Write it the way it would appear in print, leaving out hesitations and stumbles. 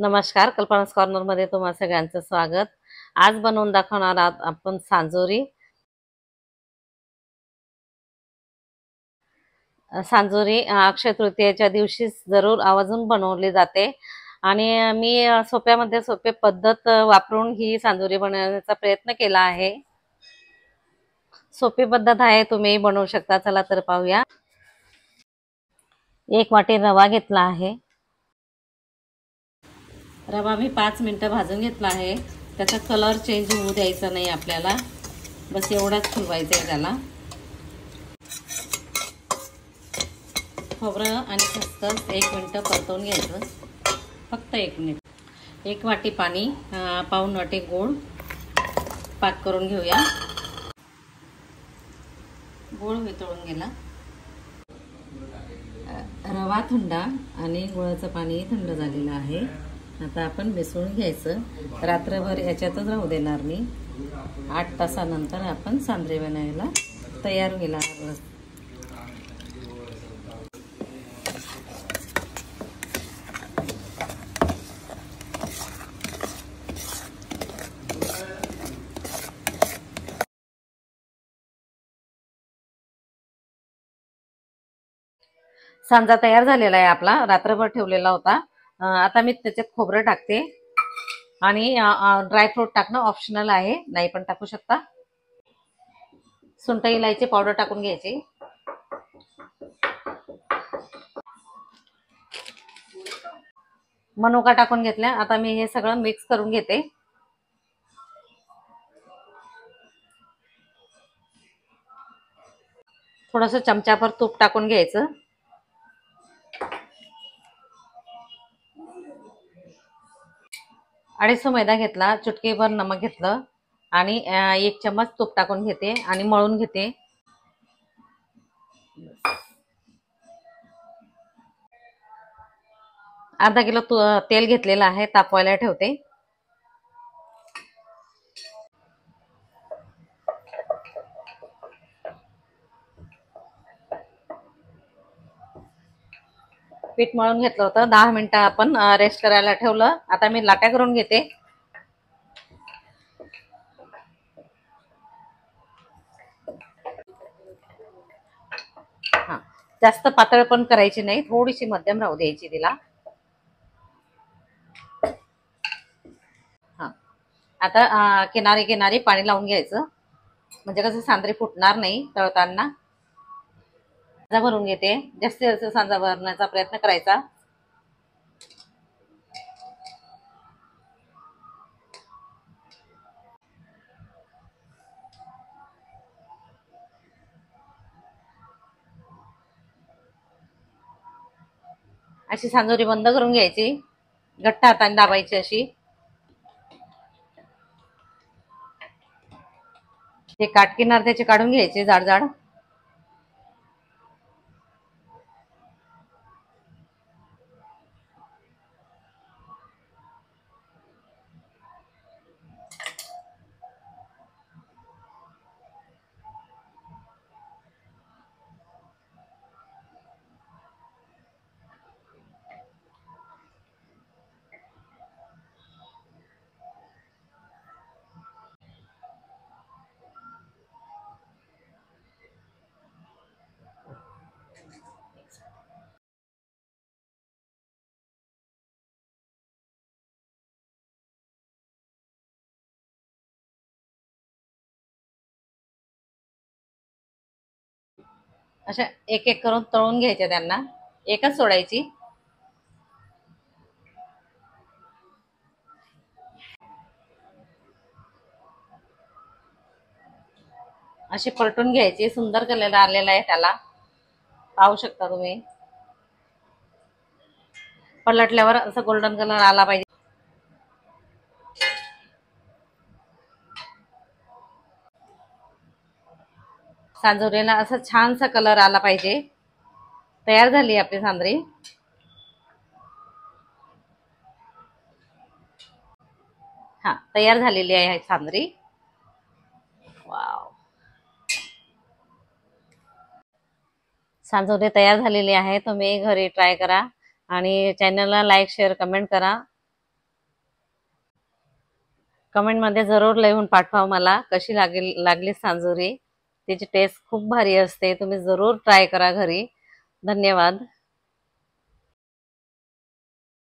नमस्कार, कल्पना's कॉर्नर मध्ये तुम्हा सगळ्यांचं स्वागत। आज बनवून दाखवणार आहोत आपण सांजोरी। अक्षय तृतीयेच्या दिवशी जरूर आवर्जून बनवली जाते आणि मी सोप्यामध्ये सोपे पद्धत वापरून ही सांजोरी बनवण्याचा प्रयत्न केला आहे। सोपी पद्धत आहे, तुम्ही बनवू शकता। चला तर पाहूया। 1 वाटी रवा घेतला आहे। रवा मी 5 मिनिटं भाजून घेतला आहे। त्याचा कलर चेंज होऊ द्यायचा नाही आपल्याला, बस एवढाच ठेवायचा आहे त्याला। खोबरं आणि खसखस 1 मिनिट परतवून घ्यायचं, फक्त 1 मिनिट। 1 वाटी पाणी, पाऊण वाटी गूळ पाक करून घेऊया। गूळ वितळून गेला। रवा थंड आणि गुळाचं पाणी थंड झालेलं आहे। आता आपण मिसळून घ्यायचं। रात्रभर याच्यातच राहू देणार मी। 8 तासानंतर आपण सांजरी बनायला तयार होईल। सांजा तयार झालेला आहे आपला, रात्रभर ठेवलेला होता। आता मी त्याच्यात खोबरं टाकते आणि ड्रायफ्रूट टाकणं ऑप्शनल आहे, नाही पण टाकू शकता। सुंठ इलायची पावडर टाकून घ्यायची। मनुका टाकून घेतल्या। आता मी हे सगळं मिक्स करून घेते। थोडंसं चमचाभर तूप टाकून घ्यायचं। अडीचसो मैदा घेतला, चुटकीभर नमक घेतलं आणि 1 चम्मच तूप टाकून घेते आणि मळून घेते। अर्धा किलो तेल घेतलेलं आहे, तापवायला ठेवते। पीठ मळून घेतलं होतं, 10 मिनिटं आपण रेस्ट करायला ठेवलं। आता मी लाट्या करून घेते। जास्त पातळ पण करायची नाही, थोडीशी मध्यम राहू द्यायची तिला। आता किनारी किनारी पाणी लावून घ्यायचं, म्हणजे कसं सांजरी फुटणार नाही तळताना। सांजा भरून घेते, जास्तीत जास्त सांजा भरण्याचा प्रयत्न करायचा। अशी सांजोरी बंद करून घ्यायची, घट्ट हाताने दाबायची अशी। हे काटकिनार त्याचे काढून घ्यायचे जाड जाड। अशा एक एक करून तळून घ्यायच्या, त्यांना एकच सोडायची। अशी पलटून घ्यायची। सुंदर कलर आलेला आहे त्याला, पाहू शकता तुम्ही। पलटल्यावर असं गोल्डन कलर आला पाहिजे। सांजोरीला असं छानसा कलर आला पाहिजे। तयार झाली आपली सांजरी। तयार झालेली आहे सांजरी। वाव, सांजोरी तयार झालेली आहे। तुम्ही घरी ट्राय करा आणि चॅनलला लाईक शेअर कमेंट करा। कमेंटमध्ये जरूर लिहून पाठवा मला कशी लागली सांजोरी. तिची टेस्ट खूप भारी असते, तुम्ही जरूर ट्राय करा घरी. धन्यवाद.